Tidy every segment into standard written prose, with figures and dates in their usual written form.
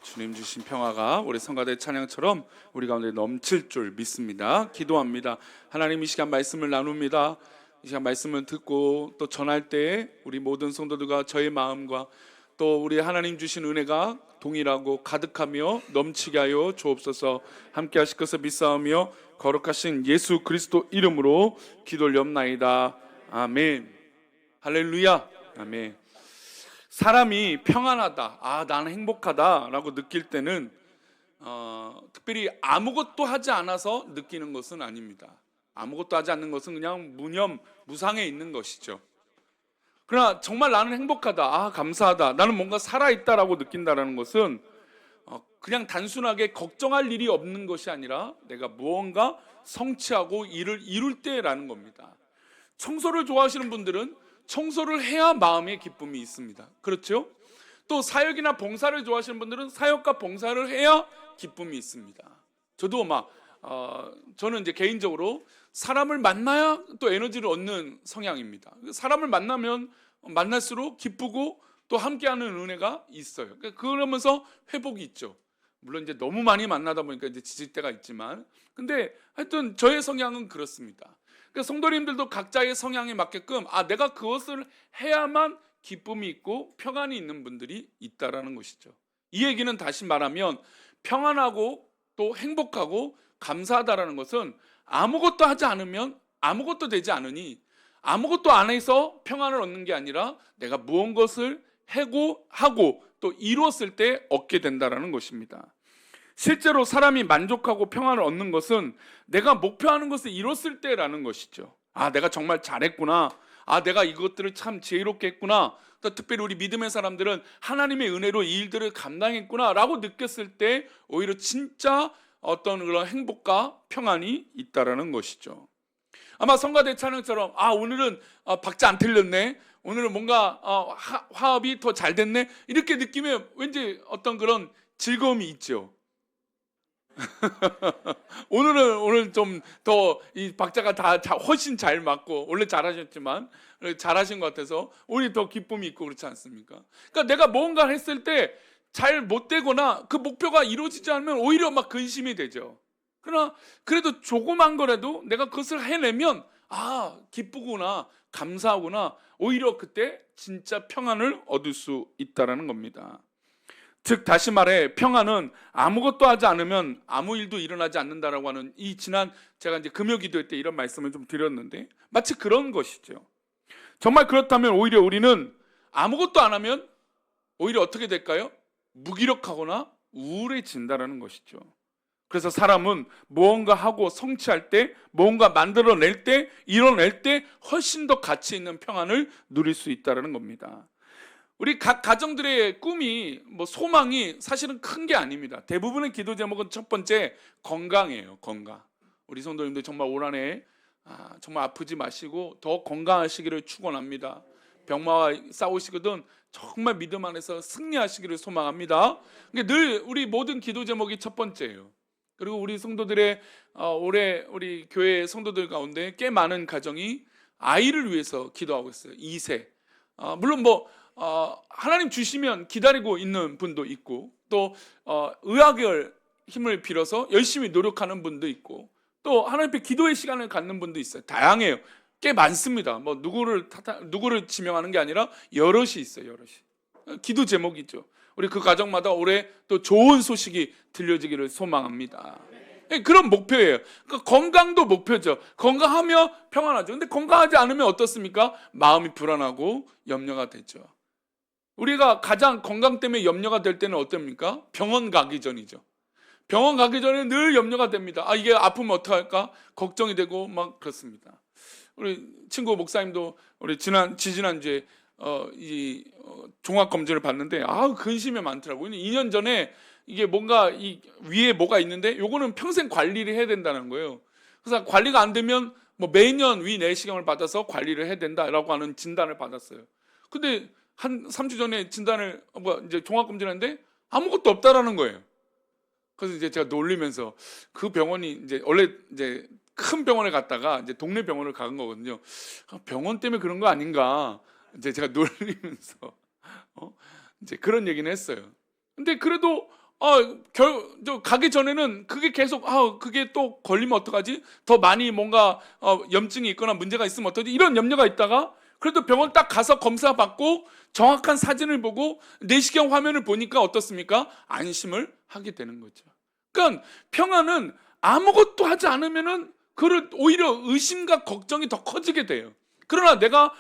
주님 주신 평화가 우리 성가대 찬양처럼 우리 가운데 넘칠 줄 믿습니다. 기도합니다. 하나님, 이 시간 말씀을 나눕니다. 이 시간 말씀을 듣고 또 전할 때 우리 모든 성도들과 저의 마음과 또 우리 하나님 주신 은혜가 동일하고 가득하며 넘치게 하여 주옵소서. 함께 하실 것을 믿사오며 거룩하신 예수 그리스도 이름으로 기도올리옵나이다. 아멘. 할렐루야. 아멘. 사람이 평안하다, 나는 행복하다라고 느낄 때는 특별히 아무것도 하지 않아서 느끼는 것은 아닙니다. 아무것도 하지 않는 것은 그냥 무념, 무상에 있는 것이죠. 그러나 정말 나는 행복하다, 감사하다, 나는 뭔가 살아있다라고 느낀다는 것은 그냥 단순하게 걱정할 일이 없는 것이 아니라 내가 무언가 성취하고 일을 이룰 때라는 겁니다. 청소를 좋아하시는 분들은 청소를 해야 마음의 기쁨이 있습니다. 그렇죠? 또 사역이나 봉사를 좋아하시는 분들은 사역과 봉사를 해야 기쁨이 있습니다. 저도 저는 이제 개인적으로 사람을 만나야 또 에너지를 얻는 성향입니다. 사람을 만나면 만날수록 기쁘고 또 함께하는 은혜가 있어요. 그러면서 회복이 있죠. 물론 이제 너무 많이 만나다 보니까 이제 지칠 때가 있지만, 근데 하여튼 저의 성향은 그렇습니다. 성도님들도 각자의 성향에 맞게끔 내가 그것을 해야만 기쁨이 있고 평안이 있는 분들이 있다라는 것이죠. 이 얘기는 다시 말하면 평안하고 또 행복하고 감사하다라는 것은 아무것도 하지 않으면 아무것도 되지 않으니, 아무것도 안 해서 평안을 얻는 게 아니라 내가 무언가를 하고 또 이루었을 때 얻게 된다라는 것입니다. 실제로 사람이 만족하고 평안을 얻는 것은 내가 목표하는 것을 이뤘을 때라는 것이죠. 내가 정말 잘했구나, 내가 이것들을 참 지혜롭게 했구나, 또 특별히 우리 믿음의 사람들은 하나님의 은혜로 이 일들을 감당했구나 라고 느꼈을 때 오히려 진짜 어떤 그런 행복과 평안이 있다라는 것이죠. 아마 성가대 찬양처럼 오늘은 박자 안 틀렸네, 오늘은 뭔가 화합이 더 잘 됐네, 이렇게 느끼면 왠지 어떤 그런 즐거움이 있죠. 오늘 좀 더 이 박자가 훨씬 잘 맞고, 원래 잘하셨지만 잘하신 것 같아서 오히려 더 기쁨이 있고, 그렇지 않습니까? 그러니까 내가 뭔가 했을 때 잘 못 되거나 그 목표가 이루어지지 않으면 오히려 막 근심이 되죠. 그러나 그래도 조그만 거라도 내가 그것을 해내면 기쁘구나, 감사하구나, 오히려 그때 진짜 평안을 얻을 수 있다라는 겁니다. 즉 다시 말해 평안은 아무것도 하지 않으면 아무 일도 일어나지 않는다라고 하는, 제가 이제 금요 기도회 때 이런 말씀을 좀 드렸는데 마치 그런 것이죠. 정말 그렇다면 오히려 우리는 아무것도 안 하면 오히려 어떻게 될까요? 무기력하거나 우울해진다라는 것이죠. 그래서 사람은 무언가 하고 성취할 때, 무언가 만들어낼 때, 이뤄낼 때 훨씬 더 가치 있는 평안을 누릴 수 있다는 겁니다. 우리 각 가정들의 꿈이 소망이 사실은 큰 게 아닙니다. 대부분의 기도 제목은 첫 번째 건강이에요. 건강. 우리 성도님들 정말 올 한해 정말 아프지 마시고 더 건강하시기를 축원합니다. 병마와 싸우시거든 정말 믿음 안에서 승리하시기를 소망합니다. 늘 우리 모든 기도 제목이 첫 번째예요. 그리고 우리 성도들의 올해 우리 교회 성도들 가운데 꽤 많은 가정이 아이를 위해서 기도하고 있어요. 2세. 물론 하나님 주시면 기다리고 있는 분도 있고, 또 의학의 힘을 빌어서 열심히 노력하는 분도 있고, 또 하나님 앞에 기도의 시간을 갖는 분도 있어요. 다양해요. 꽤 많습니다. 누구를 지명하는 게 아니라 여럿이 있어요. 여럿이. 기도 제목이죠. 우리 그 가정마다 올해 또 좋은 소식이 들려지기를 소망합니다. 그런 목표예요. 그러니까 건강도 목표죠. 건강하며 평안하죠. 근데 건강하지 않으면 어떻습니까? 마음이 불안하고 염려가 되죠. 우리가 가장 건강 때문에 염려가 될 때는 어떻습니까? 병원 가기 전이죠. 병원 가기 전에 늘 염려가 됩니다. 이게 아프면 어떡할까? 걱정이 되고 막 그렇습니다. 우리 친구 목사님도 우리 지지난주에 종합 검진을 받는데 근심이 많더라고요. 2년 전에 이게 뭔가 이 위에 뭐가 있는데 요거는 평생 관리를 해야 된다는 거예요. 그래서 관리가 안 되면 매년 위 내시경을 받아서 관리를 해야 된다라고 하는 진단을 받았어요. 근데 한 3주 전에 진단을 이제 종합 검진했는데 아무것도 없다라는 거예요. 그래서 이제 제가 놀리면서 그 병원이 이제 원래 이제 큰 병원에 갔다가 이제 동네 병원을 간 거거든요. 병원 때문에 그런 거 아닌가? 이제 제가 놀리면서 이제 그런 얘기는 했어요. 근데 그래도 가기 전에는 그게 계속 그게 또 걸리면 어떡하지? 더 많이 뭔가 염증이 있거나 문제가 있으면 어떡하지? 이런 염려가 있다가 그래도 병원 딱 가서 검사 받고 정확한 사진을 보고 내시경 화면을 보니까 어떻습니까? 안심을 하게 되는 거죠. 그러니까 평안은 아무것도 하지 않으면은 그를 오히려 의심과 걱정이 더 커지게 돼요. 그러나 내가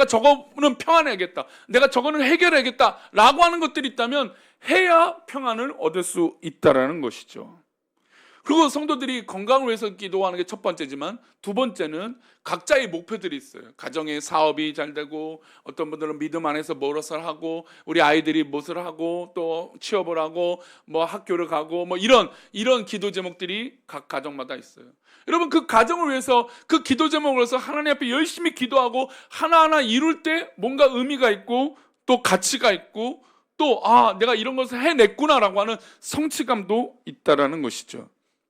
저거는 평안해야겠다, 내가 저거는 해결해야겠다라고 하는 것들이 있다면 해야 평안을 얻을 수 있다라는 것이죠. 그리고 성도들이 건강을 위해서 기도하는 게 첫 번째지만, 두 번째는 각자의 목표들이 있어요. 가정의 사업이 잘 되고, 어떤 분들은 믿음 안에서 무엇을 하고, 우리 아이들이 무엇을 하고, 또 취업을 하고, 뭐 학교를 가고, 뭐 이런 기도 제목들이 각 가정마다 있어요. 여러분, 그 가정을 위해서, 그 기도 제목을 위해서 하나님 앞에 열심히 기도하고 하나하나 이룰 때 뭔가 의미가 있고 또 가치가 있고, 또 내가 이런 것을 해냈구나라고 하는 성취감도 있다라는 것이죠.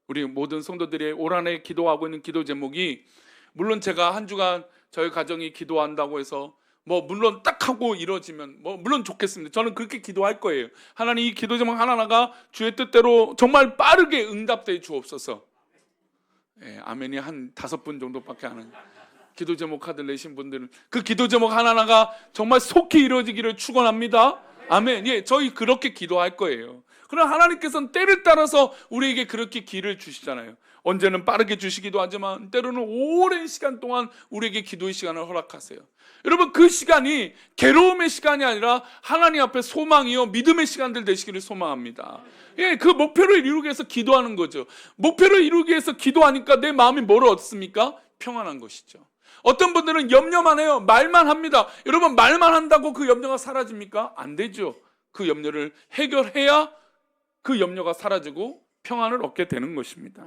우리 모든 성도들이 올 한 해 기도하고 있는 기도 제목이, 물론 제가 한 주간 저희 가정이 기도한다고 해서 물론 딱 하고 이루어지면 물론 좋겠습니다. 저는 그렇게 기도할 거예요. 하나님, 이 기도 제목 하나하나가 주의 뜻대로 정말 빠르게 응답되어 주옵소서. 아멘이 한 5분 정도밖에 안 하는 기도 제목 카드 내신 분들은 그 기도 제목 하나하나가 정말 속히 이루어지기를 축원합니다. 아멘. 저희 그렇게 기도할 거예요. 그러나 하나님께서는 때를 따라서 우리에게 그렇게 길을 주시잖아요. 언제는 빠르게 주시기도 하지만 때로는 오랜 시간 동안 우리에게 기도의 시간을 허락하세요. 여러분, 그 시간이 괴로움의 시간이 아니라 하나님 앞에 소망이요 믿음의 시간들 되시기를 소망합니다. 그 목표를 이루기 위해서 기도하는 거죠. 목표를 이루기 위해서 기도하니까 내 마음이 뭘 얻습니까? 평안한 것이죠. 어떤 분들은 염려만 해요. 말만 합니다. 여러분, 말만 한다고 그 염려가 사라집니까? 안 되죠. 그 염려를 해결해야 그 염려가 사라지고 평안을 얻게 되는 것입니다.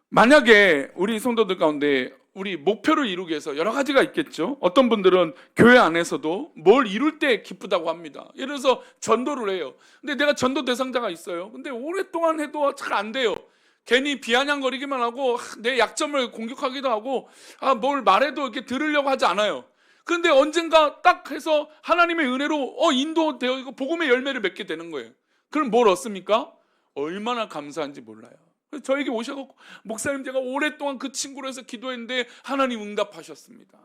만약에 우리 성도들 가운데 우리 목표를 이루기 위해서 여러 가지가 있겠죠. 어떤 분들은 교회 안에서도 뭘 이룰 때 기쁘다고 합니다. 예를 들어서 전도를 해요. 근데 내가 전도 대상자가 있어요. 근데 오랫동안 해도 잘 안 돼요. 괜히 비아냥거리기만 하고 내 약점을 공격하기도 하고 뭘 말해도 이렇게 들으려고 하지 않아요. 그런데 언젠가 딱 해서 하나님의 은혜로 인도되어 있고 복음의 열매를 맺게 되는 거예요. 그럼 뭘 얻습니까? 얼마나 감사한지 몰라요. 저에게 오셔서 목사님, 제가 오랫동안 그 친구로 해서 기도했는데 하나님 응답하셨습니다.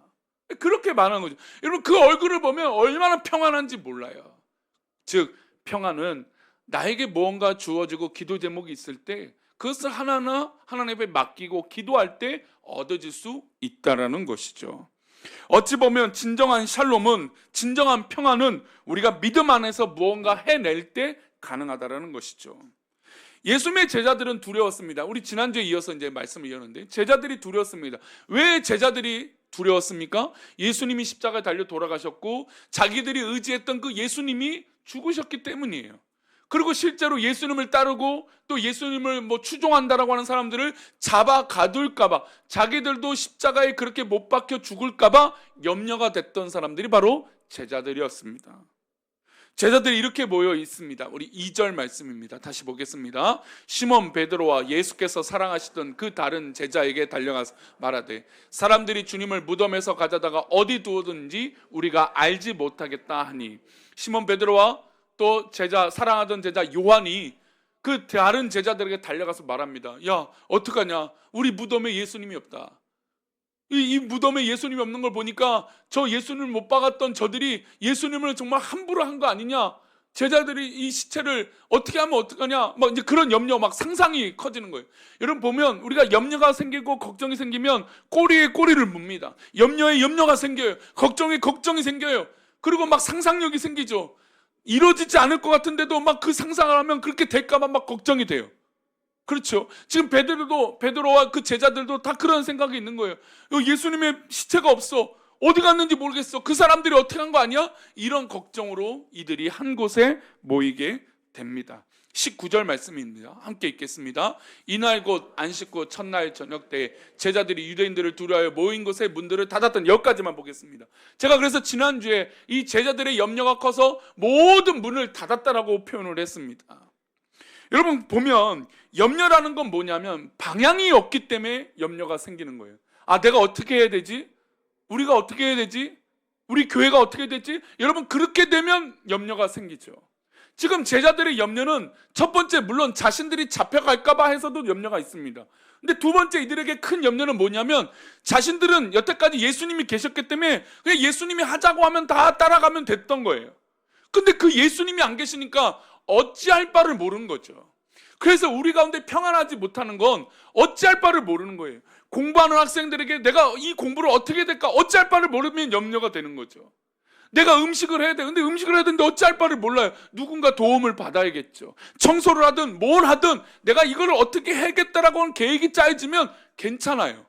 그렇게 말하는 거죠. 여러분, 그 얼굴을 보면 얼마나 평안한지 몰라요. 즉, 평안은 나에게 무언가 주어지고 기도 제목이 있을 때 그것을 하나하나 하나님 앞에 맡기고 기도할 때 얻어질 수 있다라는 것이죠. 어찌 보면 진정한 샬롬은, 진정한 평안은 우리가 믿음 안에서 무언가 해낼 때 가능하다라는 것이죠. 예수님의 제자들은 두려웠습니다. 우리 지난주에 이어서 이제 말씀을 이었는데, 제자들이 두려웠습니다. 왜 제자들이 두려웠습니까? 예수님이 십자가에 달려 돌아가셨고 자기들이 의지했던 그 예수님이 죽으셨기 때문이에요. 그리고 실제로 예수님을 따르고 또 예수님을 추종한다라고 하는 사람들을 잡아 가둘까봐, 자기들도 십자가에 그렇게 못 박혀 죽을까봐 염려가 됐던 사람들이 바로 제자들이었습니다. 제자들이 이렇게 모여 있습니다. 우리 2절 말씀입니다. 다시 보겠습니다. 시몬 베드로와 예수께서 사랑하시던 그 다른 제자에게 달려가서 말하되, 사람들이 주님을 무덤에서 가져다가 어디 두었든지 우리가 알지 못하겠다 하니, 시몬 베드로와 또 사랑하던 제자 요한이 그 다른 제자들에게 달려가서 말합니다. 야, 어떡하냐, 우리 무덤에 예수님이 없다. 이 무덤에 예수님이 없는 걸 보니까 저 예수님을 못 박았던 저들이 예수님을 정말 함부로 한 거 아니냐, 제자들이 이 시체를 어떻게 하면 어떡하냐, 이제 그런 염려, 상상이 커지는 거예요. 여러분 보면 우리가 염려가 생기고 걱정이 생기면 꼬리에 꼬리를 묻니다. 염려에 염려가 생겨요. 걱정에 걱정이 생겨요. 그리고 상상력이 생기죠. 이루어지지 않을 것 같은데도 그 상상을 하면 그렇게 될까봐 걱정이 돼요. 그렇죠. 지금 베드로와 그 제자들도 다 그런 생각이 있는 거예요. 예수님의 시체가 없어. 어디 갔는지 모르겠어. 그 사람들이 어떻게 한 거 아니야? 이런 걱정으로 이들이 한 곳에 모이게 됩니다. 19절 말씀입니다. 함께 읽겠습니다. 이날 곧 안식 후 첫날 저녁 때 제자들이 유대인들을 두려워하여 모인 곳에 문들을 닫았던, 여기까지만 보겠습니다. 제가 그래서 지난주에 이 제자들의 염려가 커서 모든 문을 닫았다라고 표현을 했습니다. 여러분 보면 염려라는 건 뭐냐면 방향이 없기 때문에 염려가 생기는 거예요. 내가 어떻게 해야 되지? 우리가 어떻게 해야 되지? 우리 교회가 어떻게 됐지? 여러분, 그렇게 되면 염려가 생기죠. 지금 제자들의 염려는 첫 번째, 물론 자신들이 잡혀갈까봐 해서도 염려가 있습니다. 근데 두 번째, 이들에게 큰 염려는 뭐냐면, 자신들은 여태까지 예수님이 계셨기 때문에 그냥 예수님이 하자고 하면 다 따라가면 됐던 거예요. 근데 그 예수님이 안 계시니까 어찌할 바를 모르는 거죠. 그래서 우리 가운데 평안하지 못하는 건 어찌할 바를 모르는 거예요. 공부하는 학생들에게 내가 이 공부를 어떻게 될까 어찌할 바를 모르면 염려가 되는 거죠. 내가 음식을 해야 돼. 근데 음식을 해야 되는데 어찌할 바를 몰라요. 누군가 도움을 받아야겠죠. 청소를 하든 뭘 하든 내가 이걸 어떻게 해야겠다라고 하는 계획이 짜여지면 괜찮아요.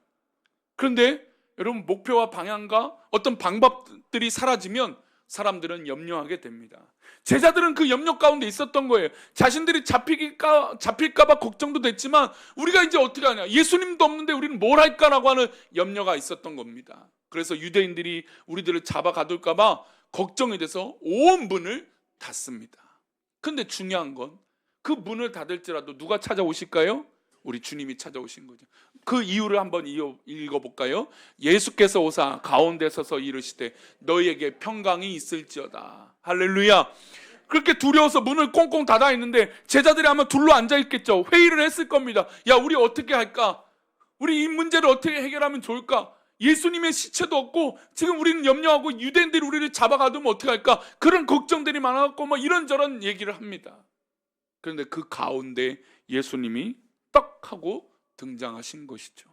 그런데 여러분, 목표와 방향과 어떤 방법들이 사라지면 사람들은 염려하게 됩니다. 제자들은 그 염려 가운데 있었던 거예요. 자신들이 잡힐까봐 걱정도 됐지만 우리가 이제 어떻게 하냐, 예수님도 없는데 우리는 뭘 할까라고 하는 염려가 있었던 겁니다. 그래서 유대인들이 우리들을 잡아가둘까봐 걱정이 돼서 온 문을 닫습니다. 근데 중요한 건 그 문을 닫을지라도 누가 찾아오실까요? 우리 주님이 찾아오신 거죠. 그 이유를 한번 읽어볼까요? 예수께서 오사 가운데 서서 이르시되 너희에게 평강이 있을지어다. 할렐루야. 그렇게 두려워서 문을 꽁꽁 닫아 있는데 제자들이 아마 둘러 앉아 있겠죠. 회의를 했을 겁니다. 야, 우리 어떻게 할까? 우리 이 문제를 어떻게 해결하면 좋을까? 예수님의 시체도 없고 지금 우리는 염려하고 유대인들이 우리를 잡아가두면 어떻게 할까? 그런 걱정들이 많아갖고 뭐 이런저런 얘기를 합니다. 그런데 그 가운데 예수님이 떡 하고 등장하신 것이죠.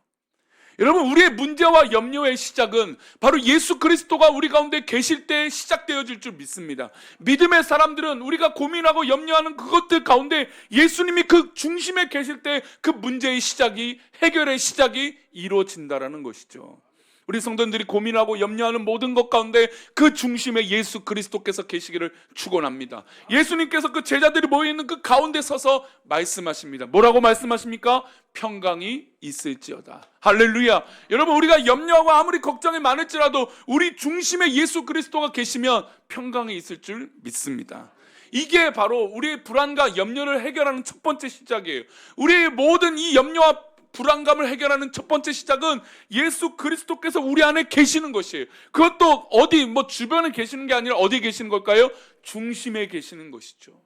여러분, 우리의 문제와 염려의 시작은 바로 예수 그리스도가 우리 가운데 계실 때 시작되어질 줄 믿습니다. 믿음의 사람들은 우리가 고민하고 염려하는 그것들 가운데 예수님이 그 중심에 계실 때 그 문제의 시작이, 해결의 시작이 이루어진다라는 것이죠. 우리 성도들이 고민하고 염려하는 모든 것 가운데 그 중심에 예수 그리스도께서 계시기를 축원합니다. 예수님께서 그 제자들이 모여있는 그 가운데 서서 말씀하십니다. 뭐라고 말씀하십니까? 평강이 있을지어다. 할렐루야. 여러분, 우리가 염려하고 아무리 걱정이 많을지라도 우리 중심에 예수 그리스도가 계시면 평강이 있을 줄 믿습니다. 이게 바로 우리의 불안과 염려를 해결하는 첫 번째 시작이에요. 우리의 모든 이 염려와 불안감을 해결하는 첫 번째 시작은 예수 그리스도께서 우리 안에 계시는 것이에요. 그것도 어디 주변에 계시는 게 아니라 어디에 계시는 걸까요? 중심에 계시는 것이죠.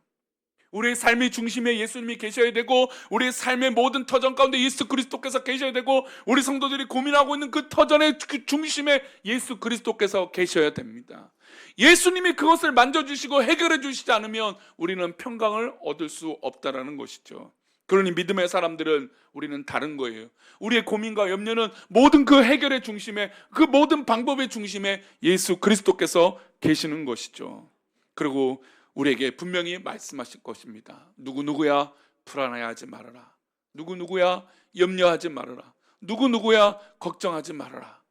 우리의 삶의 중심에 예수님이 계셔야 되고 우리의 삶의 모든 터전 가운데 예수 그리스도께서 계셔야 되고 우리 성도들이 고민하고 있는 그 터전의 그 중심에 예수 그리스도께서 계셔야 됩니다. 예수님이 그것을 만져주시고 해결해 주시지 않으면 우리는 평강을 얻을 수 없다라는 것이죠. 그러니 믿음의 사람들은 우리는 다른 거예요. 우리의 고민과 염려는 모든 그 해결의 중심에, 그 모든 방법의 중심에 예수 그리스도께서 계시는 것이죠. 그리고 우리에게 분명히 말씀하실 것입니다. 누구누구야 불안해하지 말아라. 누구누구야 염려하지 말아라. 누구누구야 걱정하지 말아라.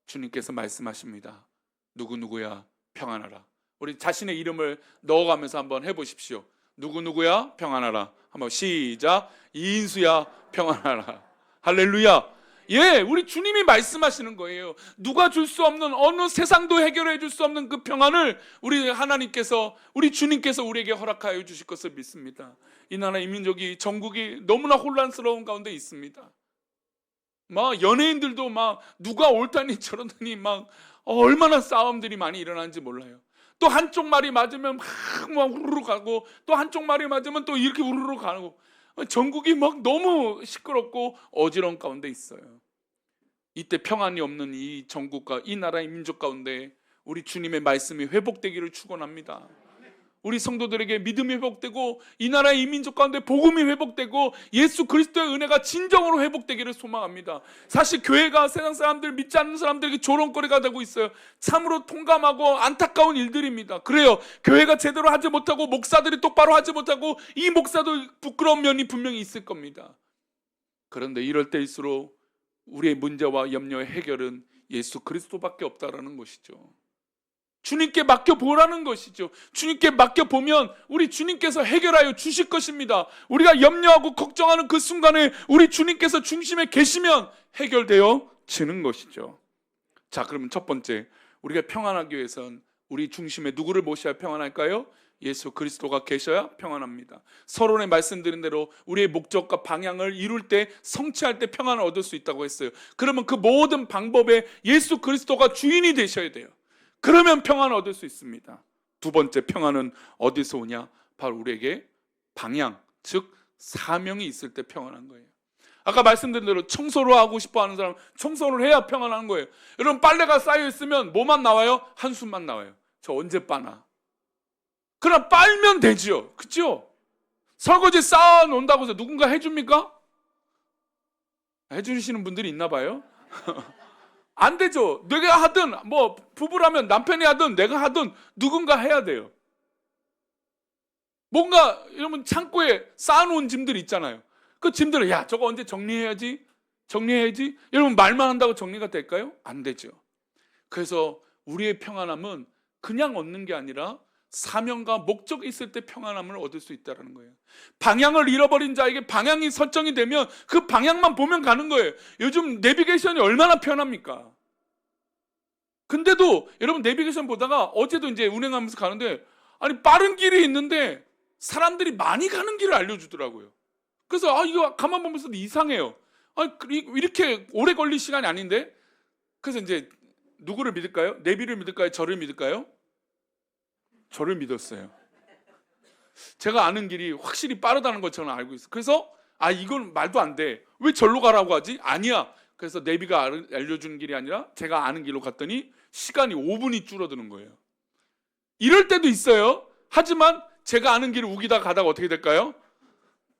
주님께서 말씀하십니다. 누구누구야 평안하라. 우리 자신의 이름을 넣어가면서 한번 해보십시오. 누구누구야 평안하라. 한번 시작. 이인수야 평안하라. 할렐루야. 예, 우리 주님이 말씀하시는 거예요. 누가 줄 수 없는, 어느 세상도 해결해 줄 수 없는 그 평안을 우리 하나님께서, 우리 주님께서 우리에게 허락하여 주실 것을 믿습니다. 이 나라 이 민족이, 전국이 너무나 혼란스러운 가운데 있습니다. 막 연예인들도 막 누가 옳다니 저러더니 막 얼마나 싸움들이 많이 일어나는지 몰라요. 또 한쪽 말이 맞으면 막 우르르 가고 또 한쪽 말이 맞으면 또 이렇게 우르르 가고 전국이 막 너무 시끄럽고 어지러운 가운데 있어요. 이때 평안이 없는 이 전국과 이 나라의 민족 가운데 우리 주님의 말씀이 회복되기를 축원합니다. 우리 성도들에게 믿음이 회복되고 이 나라의 이 민족 가운데 복음이 회복되고 예수 그리스도의 은혜가 진정으로 회복되기를 소망합니다. 사실 교회가 세상 사람들, 믿지 않는 사람들에게 조롱거리가 되고 있어요. 참으로 통감하고 안타까운 일들입니다. 그래요, 교회가 제대로 하지 못하고 목사들이 똑바로 하지 못하고 이 목사도 부끄러운 면이 분명히 있을 겁니다. 그런데 이럴 때일수록 우리의 문제와 염려의 해결은 예수 그리스도밖에 없다라는 것이죠. 주님께 맡겨보라는 것이죠. 주님께 맡겨보면 우리 주님께서 해결하여 주실 것입니다. 우리가 염려하고 걱정하는 그 순간에 우리 주님께서 중심에 계시면 해결되어지는 것이죠. 자, 그러면 첫 번째, 우리가 평안하기 위해선 우리 중심에 누구를 모셔야 평안할까요? 예수 그리스도가 계셔야 평안합니다. 서론에 말씀드린 대로 우리의 목적과 방향을 이룰 때, 성취할 때 평안을 얻을 수 있다고 했어요. 그러면 그 모든 방법에 예수 그리스도가 주인이 되셔야 돼요. 그러면 평안을 얻을 수 있습니다. 두 번째 평안은 어디서 오냐? 바로 우리에게 방향, 즉 사명이 있을 때 평안한 거예요. 아까 말씀드린 대로 청소를 하고 싶어 하는 사람 청소를 해야 평안한 거예요. 여러분, 빨래가 쌓여 있으면 뭐만 나와요? 한숨만 나와요. 저 언제 빠나? 그러나 빨면 되지요. 그렇죠? 설거지 쌓아 놓는다고 해서 누군가 해줍니까? 해주시는 분들이 있나 봐요. 안 되죠. 내가 하든 뭐 부부라면 남편이 하든 내가 하든 누군가 해야 돼요. 뭔가 여러분 창고에 쌓아놓은 짐들 있잖아요. 그 짐들을 야 저거 언제 정리해야지 여러분 말만 한다고 정리가 될까요? 안 되죠. 그래서 우리의 평안함은 그냥 얻는 게 아니라 사명과 목적이 있을 때 평안함을 얻을 수 있다는 거예요. 방향을 잃어버린 자에게 방향이 설정이 되면 그 방향만 보면 가는 거예요. 요즘 내비게이션이 얼마나 편합니까? 근데도 여러분 내비게이션 보다가 어제도 이제 운행하면서 가는데 아니 빠른 길이 있는데 사람들이 많이 가는 길을 알려주더라고요. 그래서 이거 가만 보면서 이상해요. 이렇게 오래 걸릴 시간이 아닌데. 그래서 이제 누구를 믿을까요? 내비를 믿을까요? 저를 믿을까요? 저를 믿었어요. 제가 아는 길이 확실히 빠르다는 걸 저는 알고 있어요. 그래서 이건 말도 안 돼. 왜 절로 가라고 하지? 아니야. 그래서 내비가 알려주는 길이 아니라 제가 아는 길로 갔더니 시간이 5분이 줄어드는 거예요. 이럴 때도 있어요. 하지만 제가 아는 길을 우기다 가다가 어떻게 될까요?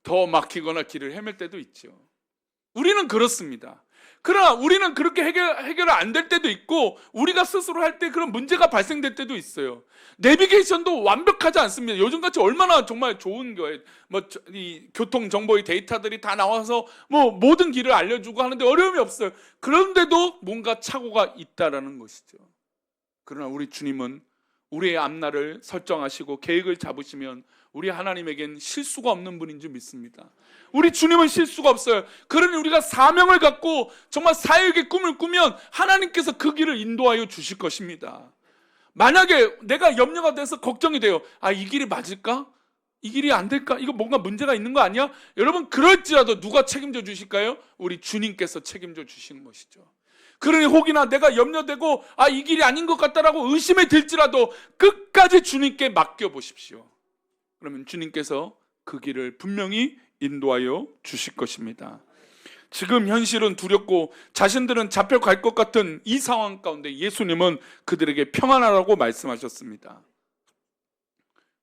더 막히거나 길을 헤맬 때도 있죠. 우리는 그렇습니다. 그러나 우리는 그렇게 해결 안 될 때도 있고 우리가 스스로 할 때 그런 문제가 발생될 때도 있어요. 내비게이션도 완벽하지 않습니다. 요즘같이 얼마나 정말 좋은 거예요. 이 교통 정보의 데이터들이 다 나와서 모든 길을 알려주고 하는데 어려움이 없어요. 그런데도 뭔가 착오가 있다라는 것이죠. 그러나 우리 주님은 우리의 앞날을 설정하시고 계획을 잡으시면 우리 하나님에겐 실수가 없는 분인 줄 믿습니다. 우리 주님은 실수가 없어요. 그러니 우리가 사명을 갖고 정말 사역의 꿈을 꾸면 하나님께서 그 길을 인도하여 주실 것입니다. 만약에 내가 염려가 돼서 걱정이 돼요. 이 길이 맞을까? 이 길이 안 될까? 이거 뭔가 문제가 있는 거 아니야? 여러분, 그럴지라도 누가 책임져 주실까요? 우리 주님께서 책임져 주시는 것이죠. 그러니 혹이나 내가 염려되고 이 길이 아닌 것 같다라고 의심이 들지라도 끝까지 주님께 맡겨보십시오. 그러면 주님께서 그 길을 분명히 인도하여 주실 것입니다. 지금 현실은 두렵고 자신들은 잡혀갈 것 같은 이 상황 가운데 예수님은 그들에게 평안하라고 말씀하셨습니다.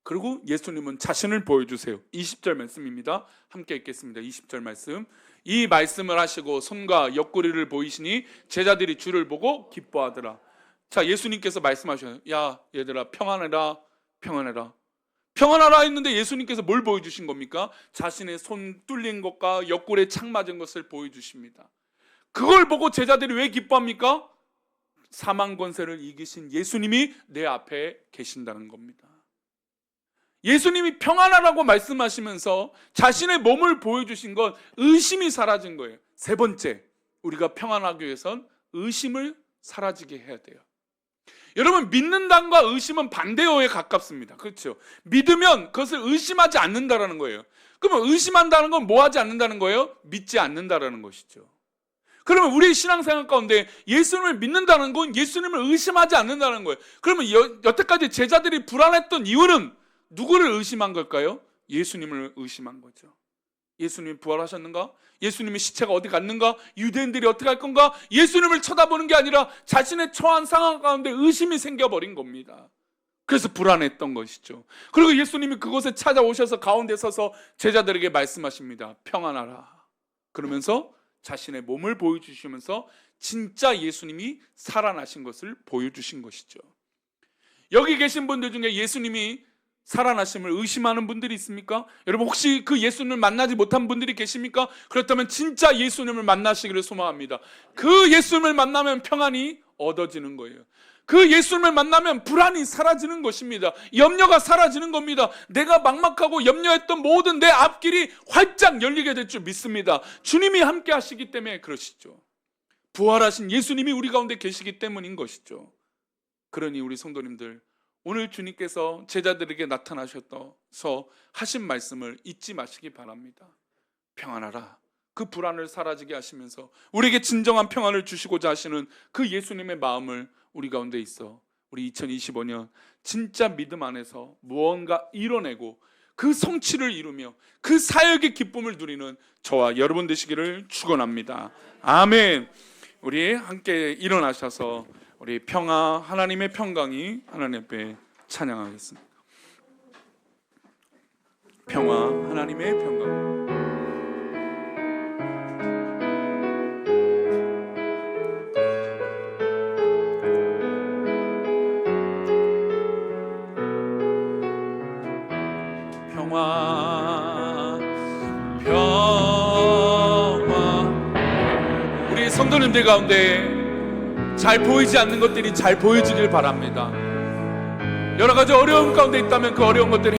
그리고 예수님은 자신을 보여주세요. 20절 말씀입니다. 함께 읽겠습니다. 20절 말씀. 이 말씀을 하시고 손과 옆구리를 보이시니 제자들이 주를 보고 기뻐하더라. 자, 예수님께서 말씀하셔요. 야 얘들아 평안해라, 평안해라. 평안하라 했는데 예수님께서 뭘 보여주신 겁니까? 자신의 손 뚫린 것과 옆구리에 창 맞은 것을 보여주십니다. 그걸 보고 제자들이 왜 기뻐합니까? 사망 권세를 이기신 예수님이 내 앞에 계신다는 겁니다. 예수님이 평안하라고 말씀하시면서 자신의 몸을 보여주신 건 의심이 사라진 거예요. 세 번째, 우리가 평안하기 위해선 의심을 사라지게 해야 돼요. 여러분, 믿는다과 의심은 반대어에 가깝습니다. 그렇죠? 믿으면 그것을 의심하지 않는다라는 거예요. 그러면 의심한다는 건 뭐 하지 않는다는 거예요? 믿지 않는다라는 것이죠. 그러면 우리 신앙생활 가운데 예수님을 믿는다는 건 예수님을 의심하지 않는다는 거예요. 그러면 여태까지 제자들이 불안했던 이유는 누구를 의심한 걸까요? 예수님을 의심한 거죠. 예수님이 부활하셨는가? 예수님의 시체가 어디 갔는가? 유대인들이 어떻게 할 건가? 예수님을 쳐다보는 게 아니라 자신의 처한 상황 가운데 의심이 생겨버린 겁니다. 그래서 불안했던 것이죠. 그리고 예수님이 그곳에 찾아오셔서 가운데 서서 제자들에게 말씀하십니다. 평안하라. 그러면서 자신의 몸을 보여주시면서 진짜 예수님이 살아나신 것을 보여주신 것이죠. 여기 계신 분들 중에 예수님이 살아나심을 의심하는 분들이 있습니까? 여러분, 혹시 그 예수님을 만나지 못한 분들이 계십니까? 그렇다면 진짜 예수님을 만나시기를 소망합니다. 그 예수님을 만나면 평안이 얻어지는 거예요. 그 예수님을 만나면 불안이 사라지는 것입니다. 염려가 사라지는 겁니다. 내가 막막하고 염려했던 모든 내 앞길이 활짝 열리게 될 줄 믿습니다. 주님이 함께 하시기 때문에 그러시죠. 부활하신 예수님이 우리 가운데 계시기 때문인 것이죠. 그러니 우리 성도님들, 오늘 주님께서 제자들에게 나타나셔서 하신 말씀을 잊지 마시기 바랍니다. 평안하라. 그 불안을 사라지게 하시면서 우리에게 진정한 평안을 주시고자 하시는 그 예수님의 마음을 우리 가운데 있어 우리 2025년 진짜 믿음 안에서 무언가 이뤄내고 그 성취를 이루며 그 사역의 기쁨을 누리는 저와 여러분 되시기를 축원합니다. 아멘. 우리 함께 일어나셔서 우리 평화, 하나님의 평강이 하나님 앞에 찬양하겠습니다. 평화, 하나님의 평강. 평화, 평화. 우리 성도님들 가운데 잘 보이지 않는 것들이 잘 보여지길 바랍니다. 여러 가지 어려움 가운데 있다면 그 어려운 것들이